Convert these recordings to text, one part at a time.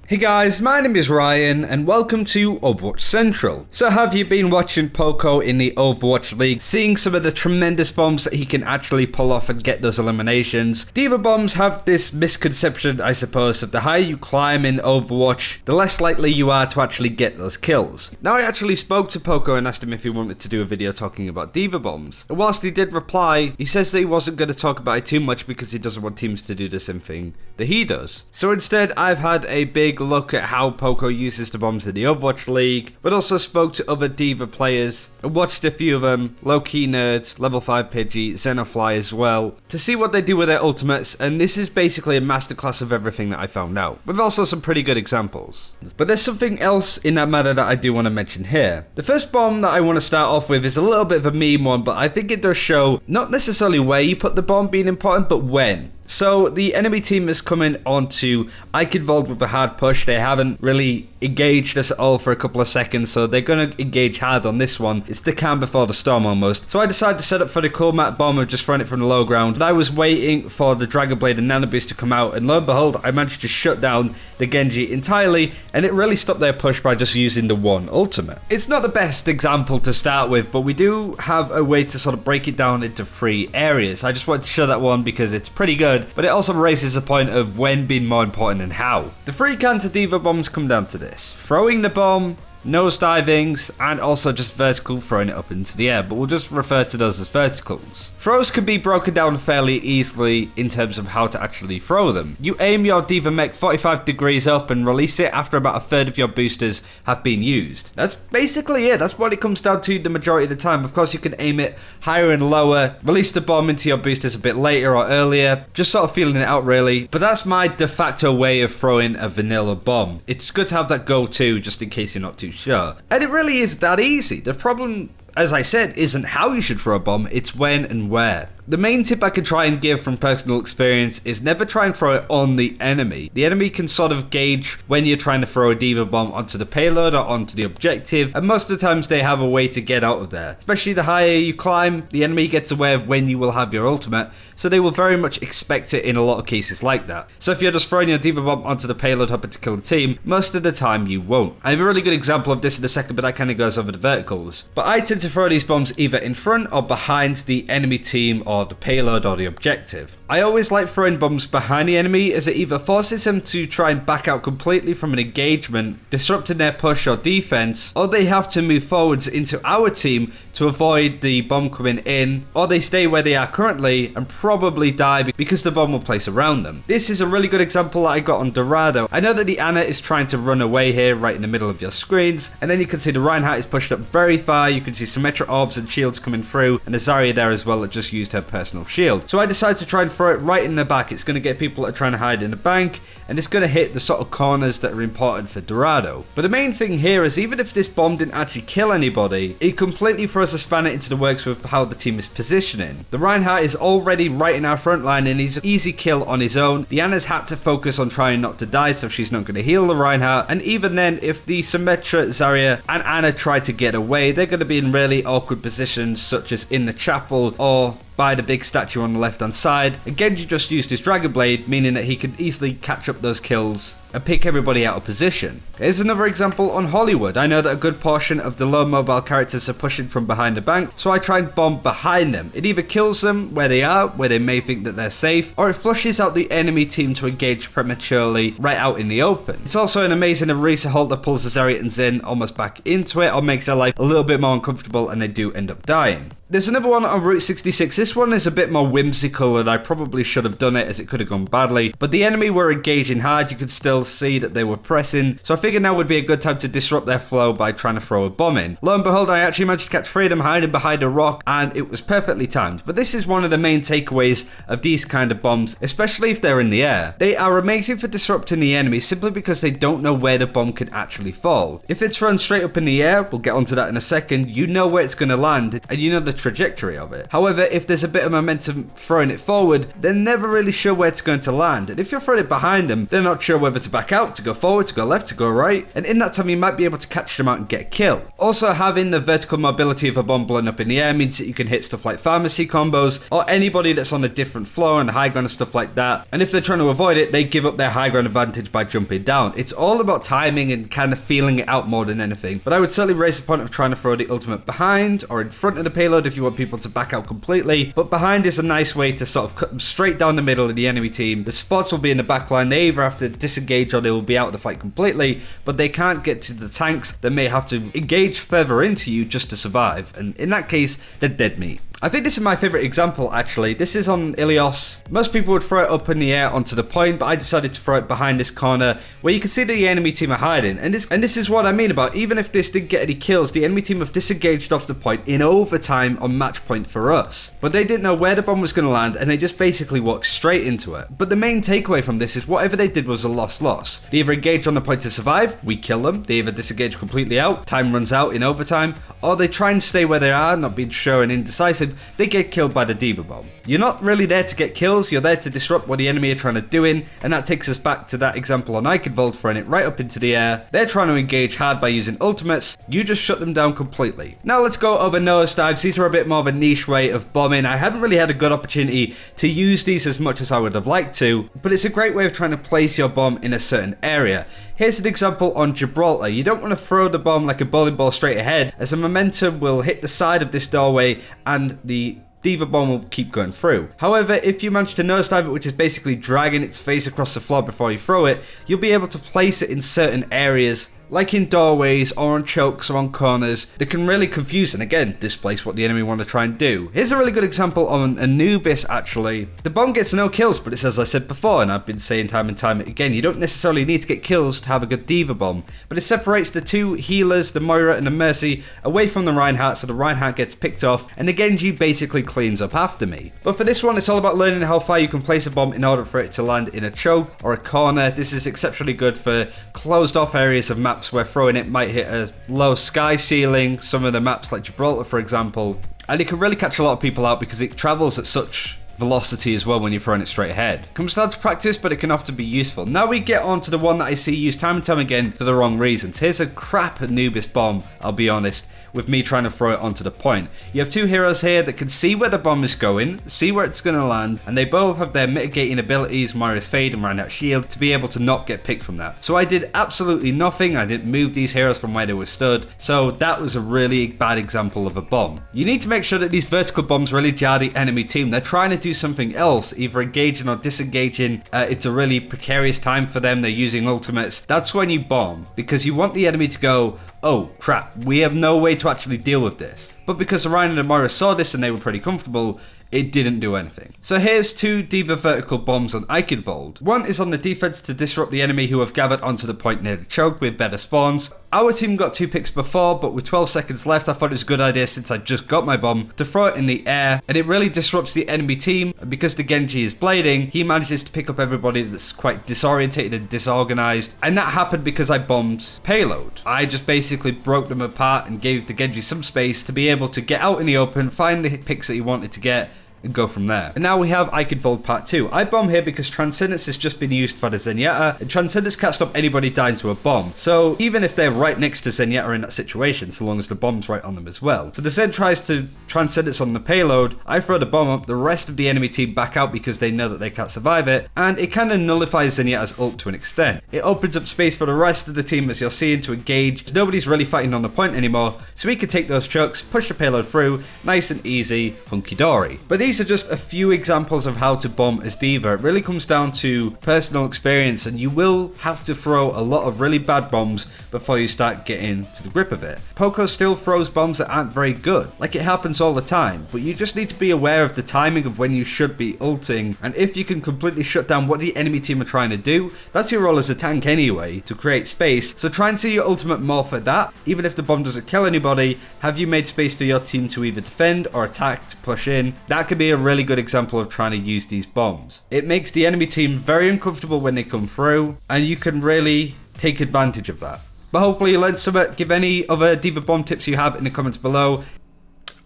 Hey guys, my name is Ryan and welcome to Overwatch Central. So have you been watching Poco in the Overwatch League, seeing some of the tremendous bombs that he can actually pull off and get those eliminations? D.Va bombs have this misconception, I suppose, that the higher you climb in Overwatch, the less likely you are to actually get those kills. Now I actually spoke to Poco and asked him if he wanted to do a video talking about D.Va bombs. And whilst he did reply, he says that he wasn't going to talk about it too much because he doesn't want teams to do the same thing that he does. So instead, I've had a big look at how Poco uses the bombs in the Overwatch League, but also spoke to other D.Va players and watched a few of them, Low-Key Nerd, Level 5 Pidgey, Xenofly as well, to see what they do with their ultimates, and this is basically a masterclass of everything that I found out, with also some pretty good examples. But there's something else in that matter that I do want to mention here. The first bomb that I want to start off with is a little bit of a meme one, but I think it does show not necessarily where you put the bomb being important, but when. So the enemy team is coming onto Eichenwald with a hard push. They haven't really engaged us at all for a couple of seconds, so they're going to engage hard on this one. It's the calm before the storm almost. So I decided to set up for the cool mat bomb of just throwing it from the low ground. And I was waiting for the Dragon Blade and Nano Boost to come out, and lo and behold, I managed to shut down the Genji entirely, and it really stopped their push by just using the one ultimate. It's not the best example to start with, but we do have a way to sort of break it down into 3 areas. I just wanted to show that one because it's pretty good, but it also raises the point of when being more important and how. The 3 counter D.Va bombs come down to this: throwing the bomb, nose divings, and also just vertical throwing it up into the air, but we'll just refer to those as verticals. Throws can be broken down fairly easily in terms of how to actually throw them. You aim your D.Va mech 45 degrees up and release it after about a third of your boosters have been used. That's basically it. That's what it comes down to the majority of the time. Of course, you can aim it higher and lower, release the bomb into your boosters a bit later or earlier, just sort of feeling it out really. But that's my de facto way of throwing a vanilla bomb. It's good to have that go-to just in case you're not too sure. And it really is that easy. The problem, as I said, isn't how you should throw a bomb, it's when and where. The main tip I can try and give from personal experience is never try and throw it on the enemy. The enemy can sort of gauge when you're trying to throw a D.Va bomb onto the payload or onto the objective, and most of the times they have a way to get out of there. Especially the higher you climb, the enemy gets aware of when you will have your ultimate, so they will very much expect it in a lot of cases like that. So if you're just throwing your D.Va bomb onto the payload hoping to kill a team, most of the time you won't. I have a really good example of this in a second, but that kind of goes over the verticals. But I tend to throw these bombs either in front or behind the enemy team or the payload or the objective. I always like throwing bombs behind the enemy as it either forces them to try and back out completely from an engagement, disrupting their push or defense, or they have to move forwards into our team to avoid the bomb coming in, or they stay where they are currently and probably die because the bomb will place around them. This is a really good example that I got on Dorado. I know that the Ana is trying to run away here right in the middle of your screens, and then you can see the Reinhardt is pushed up very far. You can see Symmetra orbs and shields coming through, and a Zarya there as well that just used her personal shield. So I decided to try and throw it right in the back. It's going to get people that are trying to hide in the bank, and it's going to hit the sort of corners that are important for Dorado. But the main thing here is even if this bomb didn't actually kill anybody, it completely throws a spanner into the works with how the team is positioning. The Reinhardt is already right in our front line and he's an easy kill on his own. The Ana's had to focus on trying not to die, so she's not going to heal the Reinhardt, and even then if the Symmetra, Zarya and Ana try to get away, they're going to be in really awkward positions such as in the chapel or by the big statue on the left hand side. And Genji just used his Dragon Blade, meaning that he could easily catch up those kills and pick everybody out of position. Here's another example on Hollywood. I know that a good portion of the low mobile characters are pushing from behind the bank, so I try and bomb behind them. It either kills them where they are, where they may think that they're safe, or it flushes out the enemy team to engage prematurely right out in the open. It's also an amazing Arisa hold that pulls the Zarya and Zen almost back into it or makes their life a little bit more uncomfortable and they do end up dying. There's another one on Route 66. This one is a bit more whimsical and I probably should have done it as it could have gone badly, but the enemy were engaging hard. You could still see that they were pressing, so I figured now would be a good time to disrupt their flow by trying to throw a bomb in. Lo and behold, I actually managed to catch 3 of them hiding behind a rock and it was perfectly timed. But this is one of the main takeaways of these kind of bombs, especially if they're in the air. They are amazing for disrupting the enemy simply because they don't know where the bomb can actually fall. If it's thrown straight up in the air, we'll get onto that in a second, you know where it's going to land and you know the trajectory of it. However, if there's a bit of momentum throwing it forward, they're never really sure where it's going to land, and if you're throwing it behind them, they're not sure whether to back out, to go forward, to go left, to go right, and in that time you might be able to catch them out and get a kill. Also, having the vertical mobility of a bomb blowing up in the air means that you can hit stuff like pharmacy combos, or anybody that's on a different floor and high ground and stuff like that, and if they're trying to avoid it, they give up their high ground advantage by jumping down. It's all about timing and kind of feeling it out more than anything, but I would certainly raise the point of trying to throw the ultimate behind or in front of the payload if you want people to back out completely, but behind is a nice way to sort of cut them straight down the middle of the enemy team. The spots will be in the back line, they either have to disengage or they will be out of the fight completely, but they can't get to the tanks. They may have to engage further into you just to survive, and in that case, they're dead meat. I think this is my favourite example actually. This is on Ilios. Most people would throw it up in the air onto the point, but I decided to throw it behind this corner where you can see that the enemy team are hiding. And this is what I mean about, even if this didn't get any kills, the enemy team have disengaged off the point in overtime on match point for us. But they didn't know where the bomb was going to land and they just basically walked straight into it. But the main takeaway from this is whatever they did was a loss. They either engaged on the point to survive, we kill them. They either disengage completely out, time runs out in overtime, or they try and stay where they are, not being sure and indecisive. They get killed by the D.Va bomb. You're not really there to get kills, you're there to disrupt what the enemy are trying to do in, and that takes us back to that example on Eichenwald throwing it right up into the air. They're trying to engage hard by using ultimates, you just shut them down completely. Now let's go over nosedives. These are a bit more of a niche way of bombing. I haven't really had a good opportunity to use these as much as I would have liked to, but it's a great way of trying to place your bomb in a certain area. Here's an example on Gibraltar. You don't want to throw the bomb like a bowling ball straight ahead, as the momentum will hit the side of this doorway and the D.Va bomb will keep going through. However, if you manage to nosedive it, which is basically dragging its face across the floor before you throw it, you'll be able to place it in certain areas, like in doorways or on chokes or on corners, that can really confuse and again displace what the enemy want to try and do. Here's a really good example on Anubis actually. The bomb gets no kills, but it's as I said before, and I've been saying time and time again, you don't necessarily need to get kills to have a good D.Va bomb, but it separates the two healers, the Moira and the Mercy, away from the Reinhardt, so the Reinhardt gets picked off and the Genji basically cleans up after me. But for this one, it's all about learning how far you can place a bomb in order for it to land in a choke or a corner. This is exceptionally good for closed off areas of maps where throwing it might hit a low sky ceiling, some of the maps like Gibraltar for example, and it can really catch a lot of people out because it travels at such velocity as well when you're throwing it straight ahead. Comes down to practice, but it can often be useful. Now we get on to the one that I see used time and time again for the wrong reasons. Here's a crap Anubis bomb, I'll be honest, with me trying to throw it onto the point. You have two heroes here that can see where the bomb is going, see where it's going to land, and they both have their mitigating abilities, Moira's Fade and Reinhardt's Shield, to be able to not get picked from that. So I did absolutely nothing. I didn't move these heroes from where they were stood, so that was a really bad example of a bomb. You need to make sure that these vertical bombs really jar the enemy team. They're trying to do something else, either engaging or disengaging. It's a really precarious time for them. They're using ultimates. That's when you bomb, because you want the enemy to go, oh crap, we have no way to actually deal with this. But because Orion and Moira saw this and they were pretty comfortable, it didn't do anything. So here's two D.Va vertical bombs on Eichenwald. One is on the defense to disrupt the enemy who have gathered onto the point near the choke with better spawns. Our team got 2 picks before, but with 12 seconds left, I thought it was a good idea, since I just got my bomb, to throw it in the air, and it really disrupts the enemy team. And because the Genji is blading, he manages to pick up everybody that's quite disorientated and disorganized, and that happened because I bombed payload. I just basically broke them apart and gave the Genji some space to be able to get out in the open, find the picks that he wanted to get, and go from there. And now we have Eichenwald Part 2. I bomb here because Transcendence has just been used for the Zenyatta, and Transcendence can't stop anybody dying to a bomb. So even if they're right next to Zenyatta in that situation, so long as the bomb's right on them as well. So the Zen tries to Transcendence on the payload, I throw the bomb up, the rest of the enemy team back out because they know that they can't survive it, and it kind of nullifies Zenyatta's ult to an extent. It opens up space for the rest of the team, as you're seeing, to engage. Nobody's really fighting on the point anymore, so we can take those chokes, push the payload through, nice and easy, hunky-dory. But these are just a few examples of how to bomb as D.Va. It really comes down to personal experience, and you will have to throw a lot of really bad bombs before you start getting to the grip of it. Poco still throws bombs that aren't very good. Like, it happens all the time, but you just need to be aware of the timing of when you should be ulting, and if you can completely shut down what the enemy team are trying to do, that's your role as a tank anyway, to create space. So try and see your ultimate more for that. Even if the bomb doesn't kill anybody, have you made space for your team to either defend or attack, to push in? That could be a really good example of trying to use these bombs. It makes the enemy team very uncomfortable when they come through, and you can really take advantage of that. But hopefully you learned something. Give any other D.Va bomb tips you have in the comments below.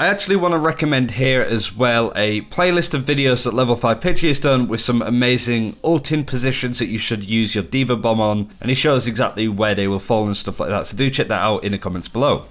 I actually want to recommend here as well a playlist of videos that Level 5 Pidgey has done with some amazing ult-in positions that you should use your D.Va bomb on, and he shows exactly where they will fall and stuff like that, so do check that out in the comments below.